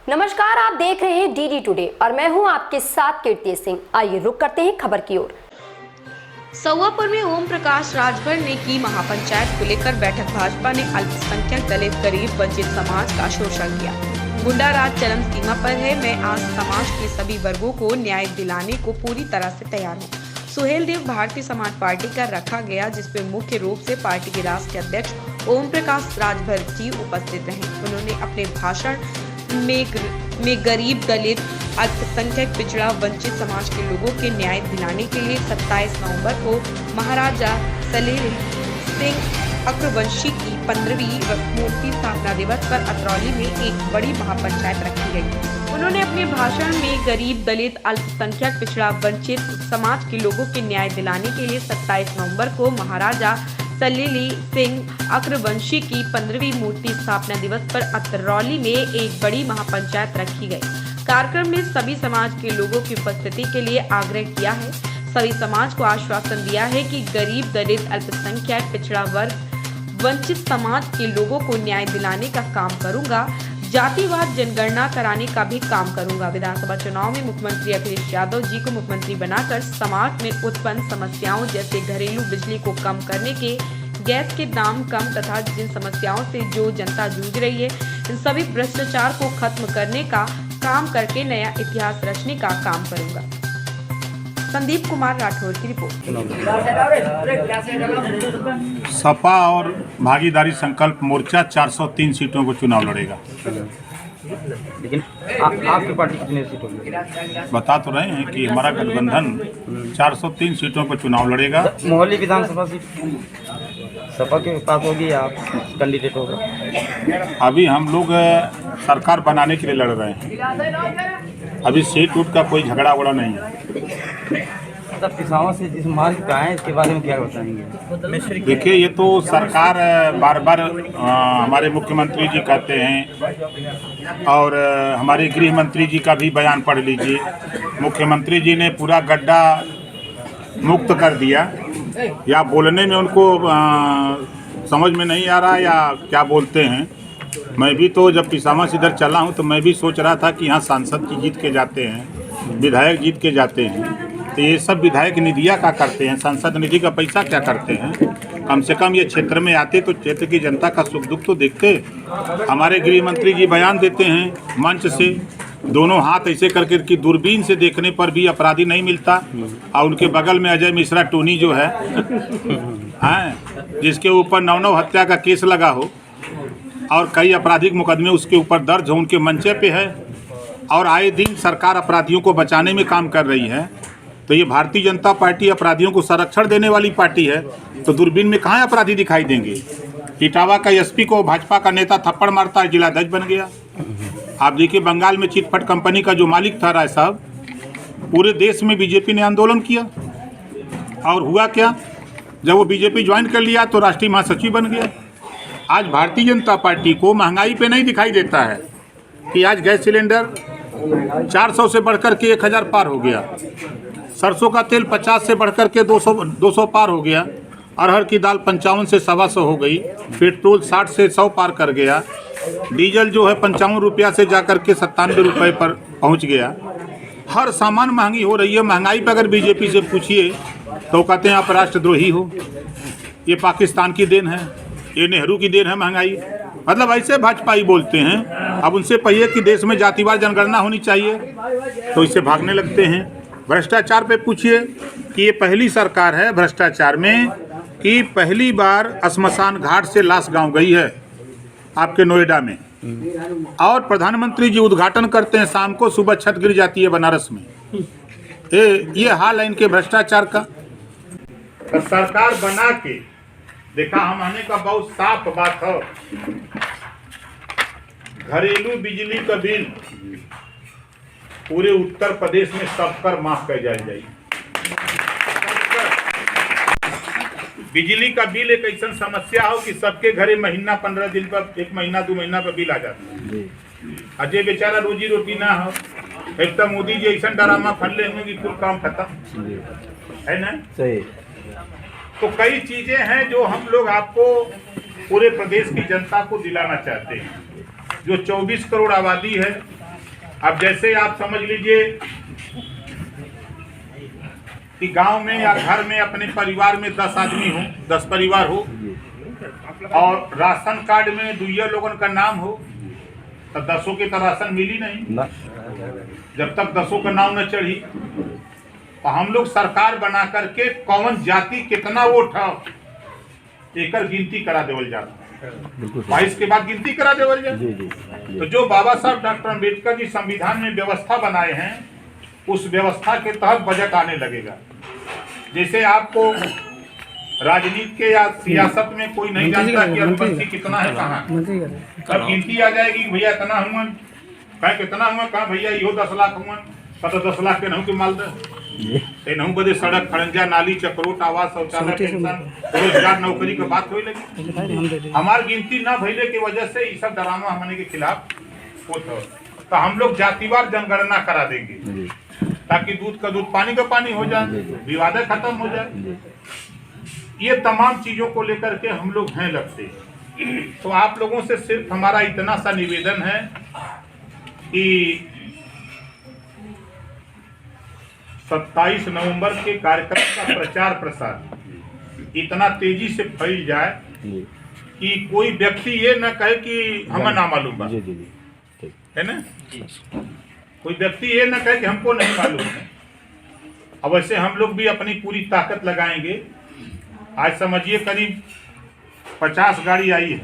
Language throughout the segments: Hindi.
नमस्कार, आप देख रहे हैं डीडी टुडे और मैं हूं आपके साथ कीर्ति सिंह। आइए रुक करते हैं खबर की ओर। सौवापुर में ओम प्रकाश राजभर ने की महापंचायत को लेकर बैठक। भाजपा ने अल्पसंख्यक, दलित, गरीब, वंचित समाज का शोषण किया। गुंडा राज चरम सीमा पर है। मैं आज समाज के सभी वर्गों को न्याय दिलाने को पूरी तरह से तैयार हूँ। सुहेल देव भारतीय समाज पार्टी का रखा गया, जिसमें मुख्य रूप से पार्टी के राष्ट्रीय अध्यक्ष ओम प्रकाश राजभर जी उपस्थित रहे। उन्होंने अपने भाषण में गरीब, दलित, अल्पसंख्यक, पिछड़ा, वंचित समाज के लोगों के न्याय दिलाने के लिए 27 नवंबर को महाराजा सलील सिंह अग्रवंशी की 15वीं मूर्ति स्थापना दिवस पर अतरौली में एक बड़ी महापंचायत रखी गई। उन्होंने अपने भाषण में गरीब, दलित, अल्पसंख्यक, पिछड़ा, वंचित समाज के लोगों के न्याय दिलाने के लिए 27 नवंबर को महाराजा सलील सिंह अग्रवंशी की 15वीं मूर्ति स्थापना दिवस पर अतरौली में एक बड़ी महापंचायत रखी गई। कार्यक्रम में सभी समाज के लोगों की उपस्थिति के लिए आग्रह किया है। सभी समाज को आश्वासन दिया है कि गरीब, दलित, अल्पसंख्यक, पिछड़ा वर्ग, वंचित समाज के लोगों को न्याय दिलाने का काम करूंगा। जातिवाद जनगणना कराने का भी काम करूंगा। विधानसभा चुनाव में मुख्यमंत्री अखिलेश यादव जी को मुख्यमंत्री बनाकर समाज में उत्पन्न समस्याओं जैसे घरेलू बिजली को कम करने के, गैस के दाम कम तथा जिन समस्याओं से जो जनता जूझ रही है, इन सभी भ्रष्टाचार को खत्म करने का काम करके नया इतिहास रचने का काम करूंगा। संदीप कुमार राठौर की रिपोर्ट। सपा और भागीदारी संकल्प मोर्चा 403 सीटों को चुनाव लड़ेगा। लेकिन आपकी पार्टी कितनी सीट होगी? बता तो रहे हैं कि हमारा गठबंधन 403 सीटों पर चुनाव लड़ेगा। मोहाली विधानसभा सीट सपा के पास होगी या कैंडिडेट होगा? अभी हम लोग सरकार बनाने के लिए लड़ रहे हैं। अभी सीट उठ का कोई झगड़ा वगड़ा नहीं है। किसानों से जिस मार्ग पे आए इसके बारे में क्या बताएंगे? देखिए, ये तो सरकार बार बार हमारे मुख्यमंत्री जी कहते हैं और हमारे गृह मंत्री जी का भी बयान पढ़ लीजिए। मुख्यमंत्री जी ने पूरा गड्ढा मुक्त कर दिया, या बोलने में उनको समझ में नहीं आ रहा या क्या बोलते हैं। मैं भी तो जब पिसामा से इधर चला हूँ तो मैं भी सोच रहा था कि यहाँ सांसद जी जीत के जाते हैं, विधायक जीत के जाते हैं, तो ये सब विधायक निधियाँ क्या करते हैं, सांसद निधि का पैसा क्या करते हैं। कम से कम ये क्षेत्र में आते तो क्षेत्र की जनता का सुख दुख तो देखते। हमारे गृह मंत्री जी बयान देते हैं मंच से, दोनों हाथ ऐसे करके कि दूरबीन से देखने पर भी अपराधी नहीं मिलता। और उनके बगल में अजय मिश्रा टोनी जो है जिसके ऊपर 9 हत्या का केस लगा हो और कई आपराधिक मुकदमे उसके ऊपर दर्ज हो, उनके मंचे पे है और आए दिन सरकार अपराधियों को बचाने में काम कर रही है। तो ये भारतीय जनता पार्टी अपराधियों को संरक्षण देने वाली पार्टी है, तो दूरबीन में कहाँ अपराधी दिखाई देंगे। इटावा का एसपी को भाजपा का नेता थप्पड़ मारता है, जिलाध्यक्ष बन गया। आप देखिए, बंगाल में चिटफंड कंपनी का जो मालिक था राय साहब, पूरे देश में बीजेपी ने आंदोलन किया और हुआ क्या, जब वो बीजेपी ज्वाइन कर लिया तो राष्ट्रीय महासचिव बन गया। आज भारतीय जनता पार्टी को महंगाई पे नहीं दिखाई देता है कि आज गैस सिलेंडर 400 से बढ़कर के 1000 पार हो गया, सरसों का तेल 50 से बढ़कर के 200 पार हो गया, अरहर की दाल 55 से 125 हो गई, पेट्रोल 60 से 100 पार कर गया, डीजल जो है 55 रुपया से जाकर के 97 रुपये पर पहुंच गया। हर सामान महंगी हो रही है। महंगाई पर अगर बीजेपी से पूछिए तो कहते हैं आप राष्ट्रद्रोही हो, ये पाकिस्तान की देन है, ये नेहरू की देन है महंगाई। मतलब ऐसे भाजपा ही बोलते हैं। अब उनसे कहिए कि देश में जातिवार जनगणना होनी चाहिए तो इससे भागने लगते हैं। भ्रष्टाचार पे पूछिए कि ये पहली सरकार है भ्रष्टाचार में कि पहली बार श्मशान घाट से लाश गांव गई है आपके नोएडा में, और प्रधानमंत्री जी उद्घाटन करते हैं शाम को, सुबह छत गिर जाती है बनारस में। ये हाल है इनके भ्रष्टाचार का। तो सरकार बना के देखा, हम आने का बहुत साफ बात है। घरेलू बिजली का बिल पूरे उत्तर प्रदेश में सब पर माफ कर जाए। बिजली का बिल एक ऐसा समस्या हो कि सबके घरे महीना 15 दिन पर, 1 महीना 2 महीना पर बिल आ जाता है। अजय बेचारा रोजी रोटी ना हो, एक तो मोदी जी ऐसा डरामा फैले होंगे कि कुल काम खत्म है ना। सही। तो कई चीजें हैं जो हम लोग आपको पूरे प्रदेश की जनता को दिलाना चाहते हैं। जो 24 करोड़ आबादी है अब जैसे आप समझ लीजिए कि गांव में या घर में अपने परिवार में 10 आदमी हो, 10 परिवार हो और राशन कार्ड में दुइया लोगन का नाम हो तो 10 के तो राशन मिली नहीं ना जब तक 10 का नाम न चढ़ी। तो हम लोग सरकार बना करके कौन जाति कितना वोट है एकर गिनती करा देवल जाता, 22 के बाद गिनती करा देवल जाए। तो जो बाबा साहब डॉक्टर अम्बेडकर जी संविधान में व्यवस्था बनाए हैं उस व्यवस्था के तहत बजट आने लगेगा। जैसे आपको राजनीति के या सियासत में कोई नहीं जानता कि अनुपंथी कितना है कहाँ, तब गिनती आ जाएगी भैया इतना हुआ, कहा कितना हुआ, कहा भैया यो 10 लाख हुआ, तो 10 लाख के नहू के माल दे नहू बदे सड़क खड़ंजा नाली चक्रोट आवास शौचालय पेंशन रोजगार नौकरी की बात होई लगी। हमार गिनती न भइले की वजह से ये सब ड्रामा हमने के खिलाफ होता। तो हम लोग जातिवार जनगणना करा देंगे ताकि दूध का दूध पानी का पानी हो जाए, विवाद खत्म हो जाए। ये तमाम चीजों को लेकर के हम लोग हैं लगते। तो आप लोगों से सिर्फ हमारा इतना सा निवेदन है कि 27 नवंबर के कार्यक्रम का प्रचार प्रसार इतना तेजी से फैल जाए कि कोई व्यक्ति ये न कहे कि हमें ना मालूम बा, है ना, कोई व्यक्ति ये न कहे कि हमको नहीं मालूम है। अब वैसे हम लोग भी अपनी पूरी ताकत लगाएंगे। आज समझिए करीब 50 गाड़ी आई है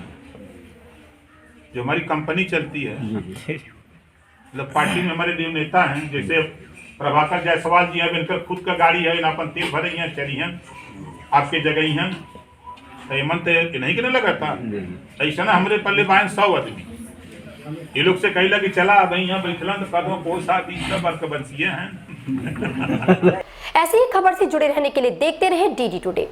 जो हमारी कंपनी चलती है, मतलब पार्टी में हमारे जो नेता हैं जैसे प्रभाकर जायसवाल जी हैं, इनकर खुद का गाड़ी है, इन अपन तेल भरे हैं चली हैं आपके जगह हैं। तो मन तो नहीं कहने लगा था ऐसा ना हमारे पल्ले बायन 100 आदमी ये लोग से कही लगी चला अब यहाँ बैठला तो कदों को साथ वर्क बंसिए हैं। ऐसी ही खबर से जुड़े रहने के लिए देखते रहे DD टुडे।